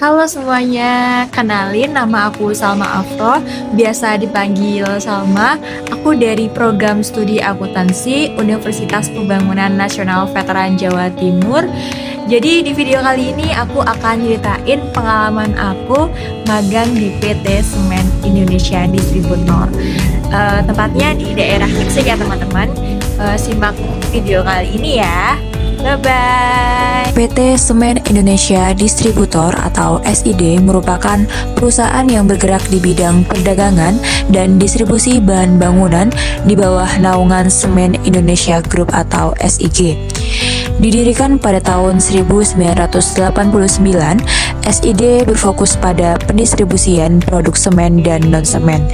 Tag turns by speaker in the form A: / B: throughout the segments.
A: Halo semuanya, kenalin nama aku Salma Afro, biasa dipanggil Salma. Aku dari program studi akuntansi Universitas Pembangunan Nasional Veteran Jawa Timur. Jadi di video kali ini aku akan ceritain pengalaman aku magang di PT Semen Indonesia Distributor. Tempatnya di daerah Gresik ya teman-teman. Simak video kali ini ya. Bye-bye.
B: PT Semen Indonesia Distributor atau SID merupakan perusahaan yang bergerak di bidang perdagangan dan distribusi bahan bangunan di bawah naungan Semen Indonesia Group atau SIG. Didirikan pada tahun 1989, SID berfokus pada pendistribusian produk semen dan non-semen.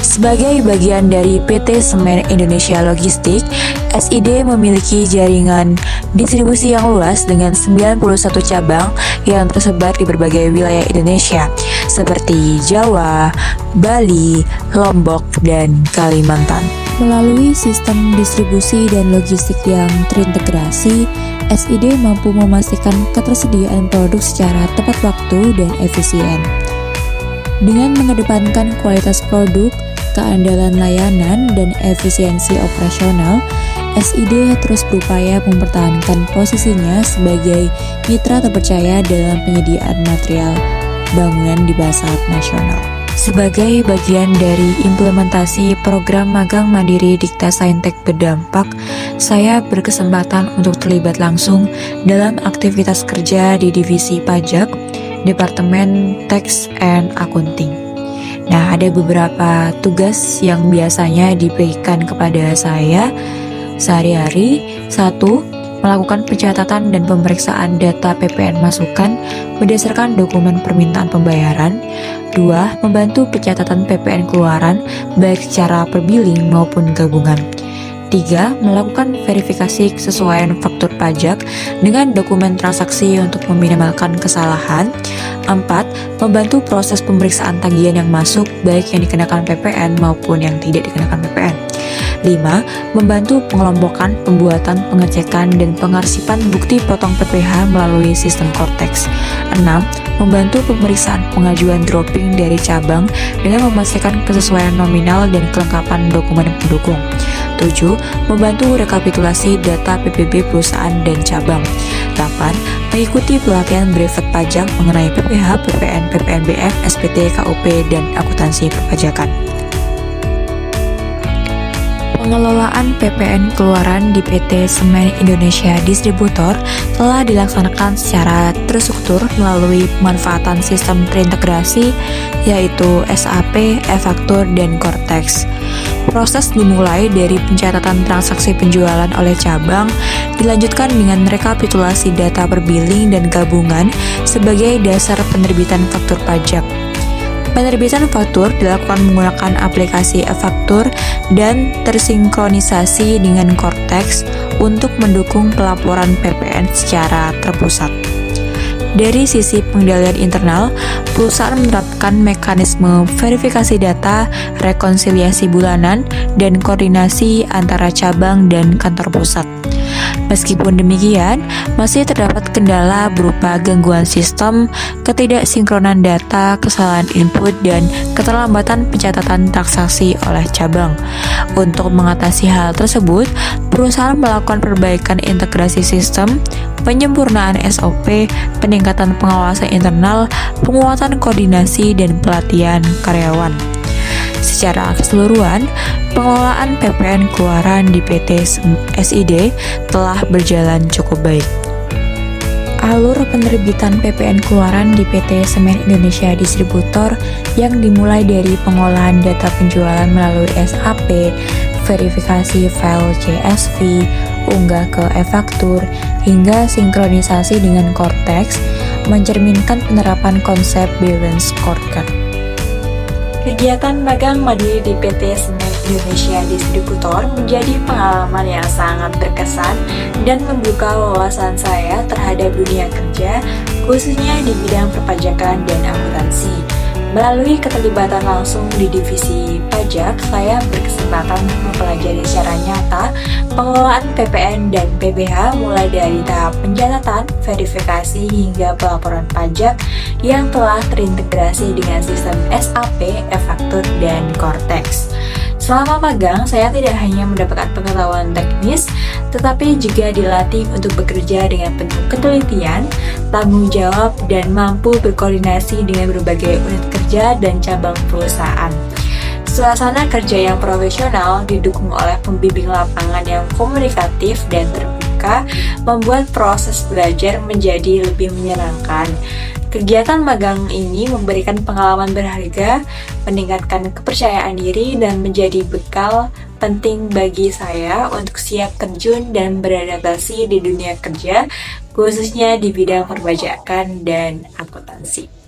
B: Sebagai bagian dari PT Semen Indonesia Logistik, SID memiliki jaringan distribusi yang luas dengan 91 cabang yang tersebar di berbagai wilayah Indonesia seperti Jawa, Bali, Lombok, dan Kalimantan. Melalui sistem distribusi dan logistik yang terintegrasi, SID mampu memastikan ketersediaan produk secara tepat waktu dan efisien. Dengan mengedepankan kualitas produk, keandalan layanan, dan efisiensi operasional, SID terus berupaya mempertahankan posisinya sebagai mitra terpercaya dalam penyediaan material bangunan di pasar nasional. Sebagai bagian dari implementasi program magang mandiri Dikta Saintek berdampak, saya berkesempatan untuk terlibat langsung dalam aktivitas kerja di divisi pajak, Departemen Tax and Accounting. Nah, ada beberapa tugas yang biasanya diberikan kepada saya sehari-hari. 1. Melakukan pencatatan dan pemeriksaan data PPN masukan berdasarkan dokumen permintaan pembayaran. 2. Membantu pencatatan PPN keluaran baik secara per billing maupun gabungan. 3. Melakukan verifikasi kesesuaian faktur pajak dengan dokumen transaksi untuk meminimalkan kesalahan. 4. Membantu proses pemeriksaan tagihan yang masuk baik yang dikenakan PPN maupun yang tidak dikenakan PPN. 5. Membantu pengelompokan, pembuatan, pengecekan, dan pengarsipan bukti potong PPh melalui sistem Cortex. 6. Membantu pemeriksaan pengajuan dropping dari cabang dengan memastikan kesesuaian nominal dan kelengkapan dokumen pendukung. 7. Membantu rekapitulasi data PPB perusahaan dan cabang. 8. Mengikuti pelatihan brevet pajak mengenai PPh, PPN, PPNBM, SPT, KUP, dan akuntansi perpajakan. Pengelolaan PPN keluaran di PT Semen Indonesia Distributor telah dilaksanakan secara terstruktur melalui pemanfaatan sistem terintegrasi yaitu SAP, e-faktur, dan Cortex. Proses dimulai dari pencatatan transaksi penjualan oleh cabang, dilanjutkan dengan rekapitulasi data per billing dan gabungan sebagai dasar penerbitan faktur pajak. Penerbitan faktur dilakukan menggunakan aplikasi e-faktur dan tersinkronisasi dengan Cortex untuk mendukung pelaporan PPN secara terpusat. Dari sisi pengendalian internal, perusahaan menerapkan mekanisme verifikasi data, rekonsiliasi bulanan, dan koordinasi antara cabang dan kantor pusat. Meskipun demikian, masih terdapat kendala berupa gangguan sistem, ketidaksinkronan data, kesalahan input, dan keterlambatan pencatatan transaksi oleh cabang. Untuk mengatasi hal tersebut, perusahaan melakukan perbaikan integrasi sistem, penyempurnaan SOP, peningkatan pengawasan internal, penguatan koordinasi, dan pelatihan karyawan. Secara keseluruhan, pengelolaan PPN keluaran di PT SID telah berjalan cukup baik. Alur penerbitan PPN keluaran di PT Semen Indonesia Distributor yang dimulai dari pengolahan data penjualan melalui SAP, verifikasi file CSV, unggah ke e-faktur, hingga sinkronisasi dengan Cortex mencerminkan penerapan konsep balance scorecard.
A: Kegiatan magang mandiri di PT Semen Indonesia Distributor menjadi pengalaman yang sangat berkesan dan membuka wawasan saya terhadap dunia kerja, khususnya di bidang perpajakan dan akuntansi. Melalui keterlibatan langsung di divisi pajak, saya berkesempatan mempelajari secara nyata pengelolaan PPN dan PPh mulai dari tahap pencatatan, verifikasi hingga pelaporan pajak yang telah terintegrasi dengan sistem SAP, e-faktur, dan Cortex. Selama magang, saya tidak hanya mendapatkan pengetahuan teknis, tetapi juga dilatih untuk bekerja dengan penuh ketelitian, tanggung jawab, dan mampu berkoordinasi dengan berbagai unit kerja dan cabang perusahaan. Suasana kerja yang profesional didukung oleh pembimbing lapangan yang komunikatif dan terbuka membuat proses belajar menjadi lebih menyenangkan. Kegiatan magang ini memberikan pengalaman berharga, meningkatkan kepercayaan diri, dan menjadi bekal penting bagi saya untuk siap terjun dan beradaptasi di dunia kerja, khususnya di bidang perpajakan dan akuntansi.